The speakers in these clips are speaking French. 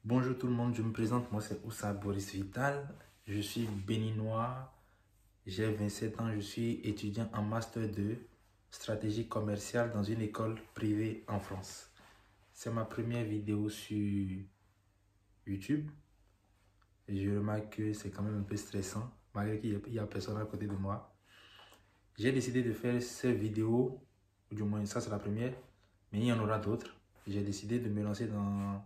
Bonjour tout le monde, je me présente, moi c'est Oussa Boris Vital, je suis béninois, j'ai 27 ans, je suis étudiant en Master 2, stratégie commerciale dans une école privée en France. C'est ma première vidéo sur YouTube et je remarque que c'est quand même un peu stressant, malgré qu'il n'y a personne à côté de moi. J'ai décidé de faire cette vidéo, ou du moins ça c'est la première, mais il y en aura d'autres. J'ai décidé de me lancer dans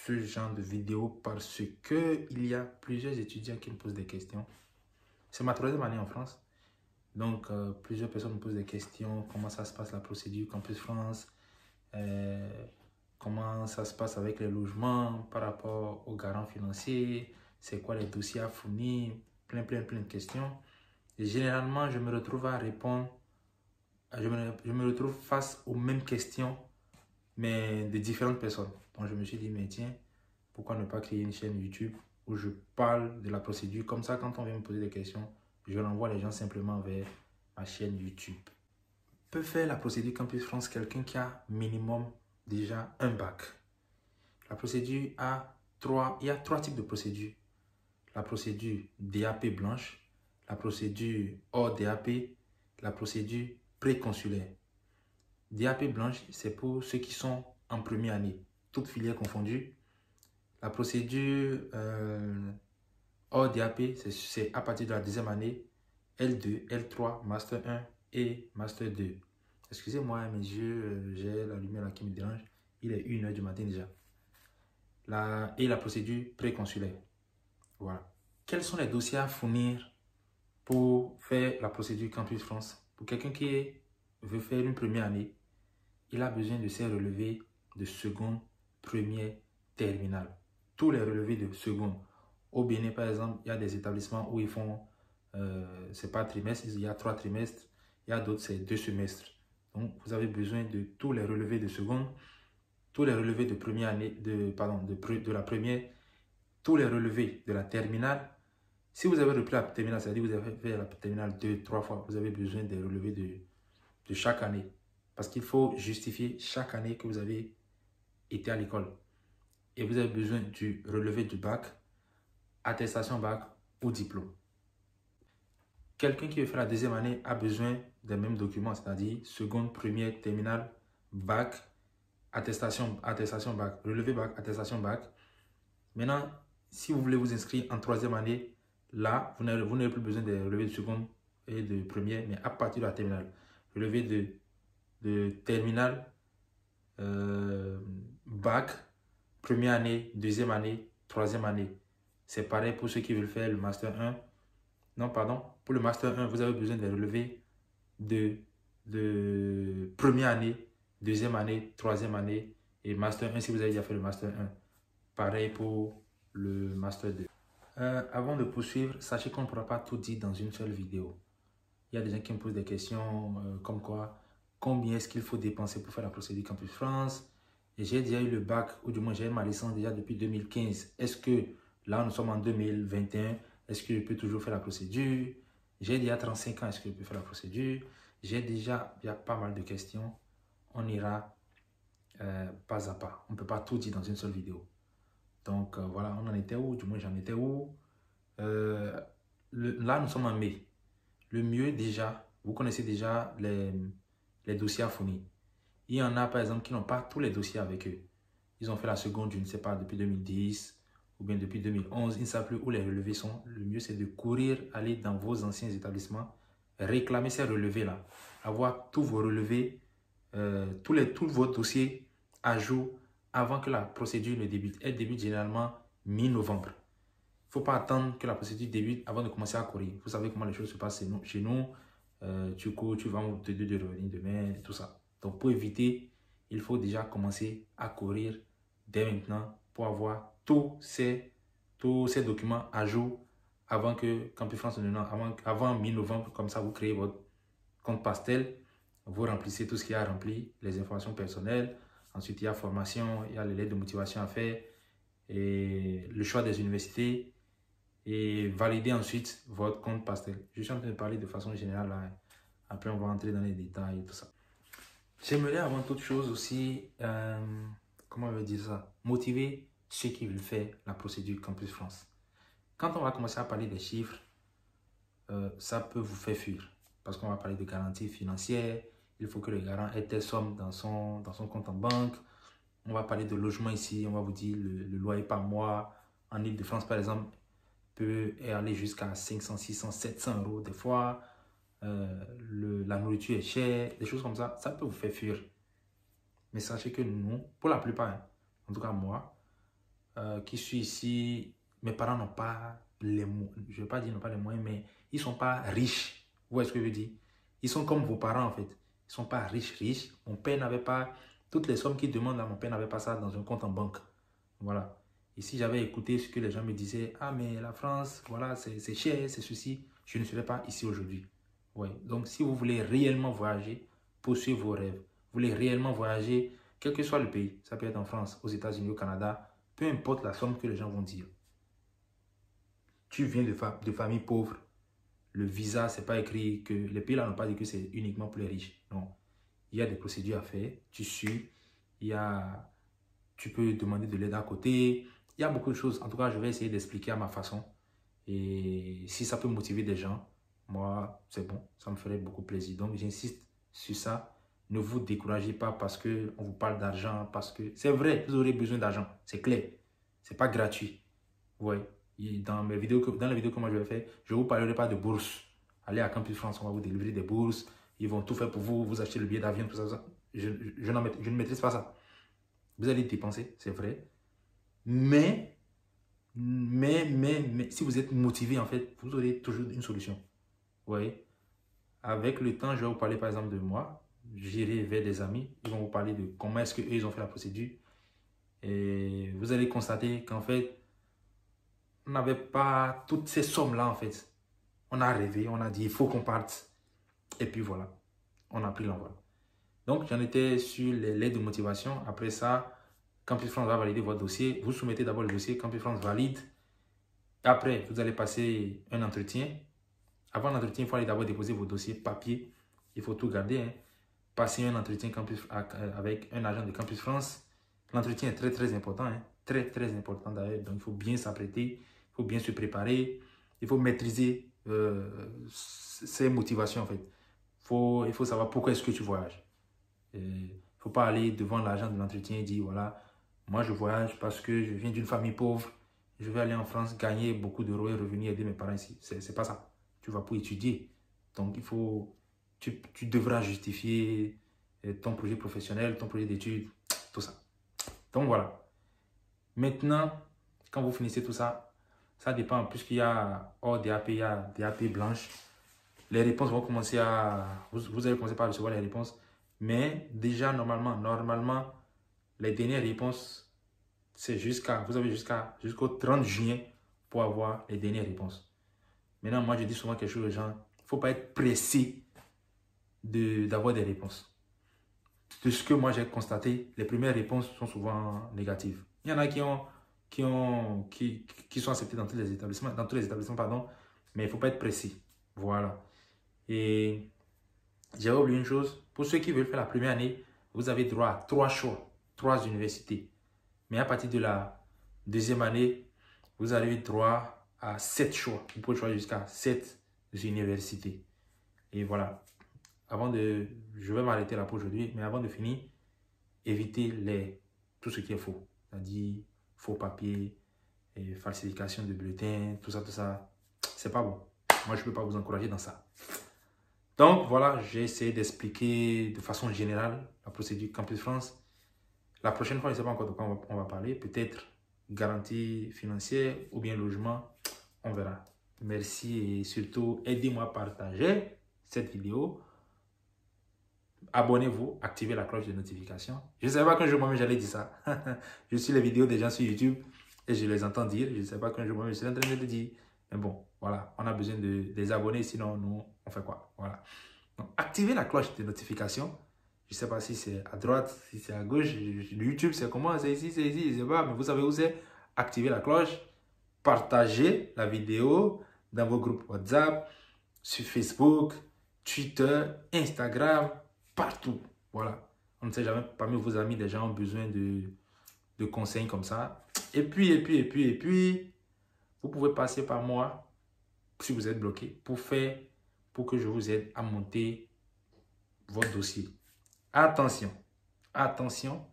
ce genre de vidéo parce que il y a plusieurs étudiants qui me posent des questions. C'est ma troisième année en France, donc plusieurs personnes me posent des questions. Comment ça se passe la procédure Campus France, comment ça se passe avec les logements par rapport aux garants financiers, c'est quoi les dossiers à fournir, plein de questions. Et généralement, je me retrouve à répondre, je me retrouve face aux mêmes questions, mais de différentes personnes. Donc je me suis dit, mais tiens, pourquoi ne pas créer une chaîne YouTube où je parle de la procédure. Comme ça, quand on vient me poser des questions, je renvoie les gens simplement vers ma chaîne YouTube. Peut faire la procédure Campus France quelqu'un qui a minimum déjà un bac. La procédure il y a trois types de procédures. La procédure DAP blanche, la procédure hors DAP, la procédure préconsulaire. DAP blanche, c'est pour ceux qui sont en première année, toutes filières confondues. La procédure hors DAP, c'est à partir de la deuxième année, L2, L3, Master 1 et Master 2. Excusez-moi, mes yeux, j'ai la lumière là qui me dérange. Il est 1h du matin déjà. Et la procédure préconsulaire. Voilà. Quels sont les dossiers à fournir pour faire la procédure Campus France? Pour quelqu'un qui veut faire une première année, il a besoin de ses relevés de seconde, première, terminale. Tous les relevés de seconde. Au Bénin, par exemple, il y a des établissements où ils font, c'est pas trimestre, il y a 3 trimestres. Il y a d'autres, c'est 2 semestres. Donc, vous avez besoin de tous les relevés de seconde, tous les relevés de première année, de la première, tous les relevés de la terminale. Si vous avez repris la terminale, c'est-à-dire que vous avez fait la terminale 2, 3 fois, vous avez besoin des relevés de chaque année. Parce qu'il faut justifier chaque année que vous avez été à l'école. Et vous avez besoin du relevé du bac, attestation bac ou diplôme. Quelqu'un qui veut faire la deuxième année a besoin des mêmes documents, c'est-à-dire seconde, première, terminale, bac, attestation bac, relevé bac, attestation bac. Maintenant, si vous voulez vous inscrire en troisième année, là, vous n'avez plus besoin des relevés de seconde et de première, mais à partir de la terminale. Relevé de terminale, bac, première année, deuxième année, troisième année. C'est pareil pour ceux qui veulent faire le Master 1. Non, pardon. Pour le Master 1, vous avez besoin des relevés de première année, deuxième année, troisième année et Master 1 si vous avez déjà fait le Master 1. Pareil pour le Master 2. Avant de poursuivre, sachez qu'on ne pourra pas tout dire dans une seule vidéo. Il y a des gens qui me posent des questions comme quoi, combien est-ce qu'il faut dépenser pour faire la procédure Campus France? Et j'ai déjà eu le bac, ou du moins j'ai ma licence déjà depuis 2015. Est-ce que là, nous sommes en 2021, est-ce que je peux toujours faire la procédure? J'ai déjà 35 ans, est-ce que je peux faire la procédure? Il y a pas mal de questions. On ira pas à pas. On ne peut pas tout dire dans une seule vidéo. Donc voilà, on en était où? Du moins j'en étais où? Là, nous sommes en mai. Le mieux déjà, vous connaissez déjà les dossiers à fournir. Il y en a par exemple qui n'ont pas tous les dossiers avec eux. Ils ont fait la seconde, je ne sais pas, depuis 2010 ou bien depuis 2011. Ils ne savent plus où les relevés sont. Le mieux c'est de courir, aller dans vos anciens établissements, réclamer ces relevés-là. Avoir tous vos relevés, tous vos dossiers à jour avant que la procédure ne débute. Elle débute généralement mi-novembre. Il ne faut pas attendre que la procédure débute avant de commencer à courir. Vous savez comment les choses se passent chez nous. Tu cours, tu vas, on te dit de revenir demain, et tout ça. Donc, pour éviter, il faut déjà commencer à courir dès maintenant pour avoir tous ces documents à jour avant que Campus France avant mi-novembre. Comme ça, vous créez votre compte Pastel. Vous remplissez tout ce qu'il y a à remplir, les informations personnelles. Ensuite, il y a formation, il y a les lettres de motivation à faire et le choix des universités. Et valider ensuite votre compte Pastel. Je suis en train de parler de façon générale. Là. Après, on va entrer dans les détails et tout ça. J'aimerais avant toute chose aussi comment on veut dire ça, motiver ceux qui veulent faire la procédure Campus France. Quand on va commencer à parler des chiffres, ça peut vous faire fuir. Parce qu'on va parler de garantie financière. Il faut que le garant ait telle somme dans son compte en banque. On va parler de logement ici. On va vous dire le loyer par mois. En Ile-de-France, par exemple, peut aller jusqu'à 500, 600, 700 euros des fois. La nourriture est chère. Des choses comme ça. Ça peut vous faire fuir. Mais sachez que nous, pour la plupart, hein, en tout cas moi, qui suis ici, mes parents n'ont pas les moyens. Je ne vais pas dire n'ont pas les moyens, mais ils ne sont pas riches. Vous voyez ce que je veux dire? Ils sont comme vos parents en fait. Ils ne sont pas riches. Mon père n'avait pas, toutes les sommes qu'il demande là, mon père n'avait pas ça dans un compte en banque. Voilà. Et si j'avais écouté ce que les gens me disaient, ah mais la France, voilà, c'est cher, c'est ceci, je ne serais pas ici aujourd'hui. Ouais. Donc si vous voulez réellement voyager, poursuivre vos rêves. Vous voulez réellement voyager, quel que soit le pays, ça peut être en France, aux États-Unis, au Canada, peu importe la somme que les gens vont dire. Tu viens de famille pauvre, le visa, c'est pas écrit que, les pays là n'ont pas dit que c'est uniquement pour les riches. Non. Il y a des procédures à faire, tu suis, tu peux demander de l'aide à côté, il y a beaucoup de choses. En tout cas, je vais essayer d'expliquer à ma façon. Et si ça peut motiver des gens, moi, c'est bon, ça me ferait beaucoup plaisir. Donc, j'insiste sur ça. Ne vous découragez pas parce qu'on vous parle d'argent, parce que c'est vrai, vous aurez besoin d'argent, c'est clair. Ce n'est pas gratuit. Oui. Dans la vidéo que moi je vais faire, je ne vous parlerai pas de bourse. Allez à Campus France, on va vous délivrer des bourses. Ils vont tout faire pour vous, vous acheter le billet d'avion, tout ça. Je ne maîtrise pas ça. Vous allez dépenser, c'est vrai. Mais, si vous êtes motivé, en fait, vous aurez toujours une solution. Vous voyez? Avec le temps, je vais vous parler par exemple de moi. J'irai vers des amis. Ils vont vous parler de comment est-ce qu'eux, ils ont fait la procédure. Et vous allez constater qu'en fait, on n'avait pas toutes ces sommes-là, en fait. On a rêvé, on a dit, il faut qu'on parte. Et puis voilà, on a pris l'envol. Donc, j'en étais sur les lettres de motivation. Après ça, Campus France va valider votre dossier. Vous soumettez d'abord le dossier, Campus France valide. Après, vous allez passer un entretien. Avant l'entretien, il faut aller d'abord déposer vos dossiers papier. Il faut tout garder. Hein. Passer un entretien avec un agent de Campus France. L'entretien est très, très important. Hein. Très, très important d'ailleurs. Donc, il faut bien s'apprêter. Il faut bien se préparer. Il faut maîtriser ses motivations, en fait. Il faut savoir pourquoi est-ce que tu voyages. Il ne faut pas aller devant l'agent de l'entretien et dire, voilà, moi, je voyage parce que je viens d'une famille pauvre. Je vais aller en France gagner beaucoup d'euros et revenir aider mes parents ici. C'est pas ça. Tu vas pour étudier. Donc, tu devras justifier ton projet professionnel, ton projet d'études, tout ça. Donc, voilà. Maintenant, quand vous finissez tout ça, ça dépend. Puisqu'il y a hors DAP, il y a DAP blanche. Les réponses vont commencer vous allez commencer par recevoir les réponses. Mais déjà, normalement, les dernières réponses, c'est vous avez jusqu'au 30 juin pour avoir les dernières réponses. Maintenant, moi, je dis souvent quelque chose aux gens. Il ne faut pas être pressé d'avoir des réponses. De ce que moi, j'ai constaté, les premières réponses sont souvent négatives. Il y en a qui sont acceptés dans tous les établissements, pardon, mais il ne faut pas être pressé. Voilà. Et j'avais oublié une chose. Pour ceux qui veulent faire la première année, vous avez droit à 3 choix, 3 universités. Mais à partir de la deuxième année, vous avez droit à 7 choix. Vous pouvez choisir jusqu'à 7 universités. Et voilà. Je vais m'arrêter là pour aujourd'hui, mais avant de finir, évitez tout ce qui est faux. C'est-à-dire faux papiers, et falsification de bulletins, tout ça. C'est pas bon. Moi, je ne peux pas vous encourager dans ça. Donc, voilà, j'ai essayé d'expliquer de façon générale la procédure Campus France. La prochaine fois, je ne sais pas encore de quoi on va parler. Peut-être garantie financière ou bien logement. On verra. Merci et surtout, aidez-moi à partager cette vidéo. Abonnez-vous, activez la cloche de notification. Je ne savais pas qu'un jour moi-même j'allais dire ça. Je suis les vidéos des gens sur YouTube et je les entends dire. Je ne sais pas qu'un jour moi-même je suis en train de le dire. Mais bon, voilà, on a besoin des abonnés, sinon nous, on fait quoi? Voilà. Donc, activez la cloche de notification. Je ne sais pas si c'est à droite, si c'est à gauche. YouTube, c'est comment? C'est ici, je ne sais pas. Mais vous savez où c'est? Activez la cloche. Partagez la vidéo dans vos groupes WhatsApp, sur Facebook, Twitter, Instagram, partout. Voilà. On ne sait jamais, parmi vos amis, des gens ont besoin de conseils comme ça. Et puis, vous pouvez passer par moi si vous êtes bloqué pour que je vous aide à monter votre dossier. Attention, attention,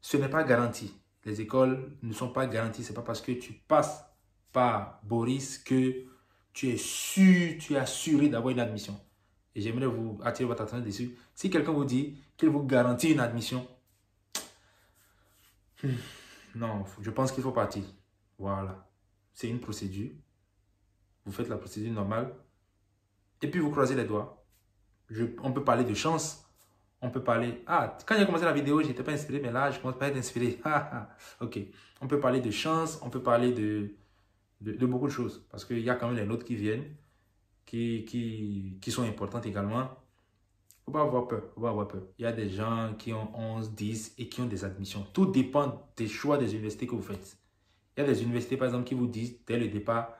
ce n'est pas garanti. Les écoles ne sont pas garanties. Ce n'est pas parce que tu passes par Boris que tu es sûr, tu es assuré d'avoir une admission. Et j'aimerais vous attirer votre attention dessus. Si quelqu'un vous dit qu'il vous garantit une admission, non, je pense qu'il faut partir. Voilà. C'est une procédure. Vous faites la procédure normale. Et puis vous croisez les doigts. On peut parler de chance. On peut parler... Ah, quand j'ai commencé la vidéo, je n'étais pas inspiré, mais là, je commence pas à être inspiré. Ok. On peut parler de chance. On peut parler de beaucoup de choses. Parce qu'il y a quand même les notes qui viennent, qui sont importantes également. Il ne faut pas avoir peur. Faut pas avoir peur. Il y a des gens qui ont 11, 10 et qui ont des admissions. Tout dépend des choix des universités que vous faites. Il y a des universités, par exemple, qui vous disent, dès le départ,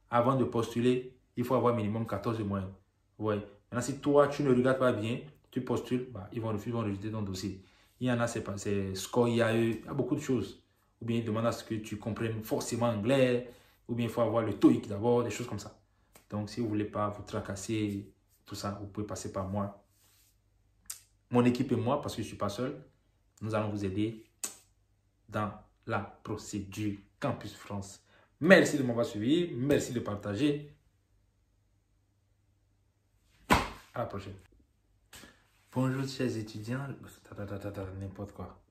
avant de postuler, il faut avoir minimum 14 de moyenne. Ouais. Maintenant, si toi, tu ne regardes pas bien, tu postules, bah, ils vont rejeter ton dossier. Il y en a, c'est score IAE, il y a beaucoup de choses. Ou bien ils demandent à ce que tu comprennes forcément anglais, ou bien il faut avoir le TOEIC d'abord, des choses comme ça. Donc, si vous ne voulez pas vous tracasser, tout ça, vous pouvez passer par moi. Mon équipe et moi, parce que je ne suis pas seul, nous allons vous aider dans la procédure Campus France. Merci de m'avoir suivi, merci de partager. À la prochaine. Bonjour chers étudiants, n'importe quoi.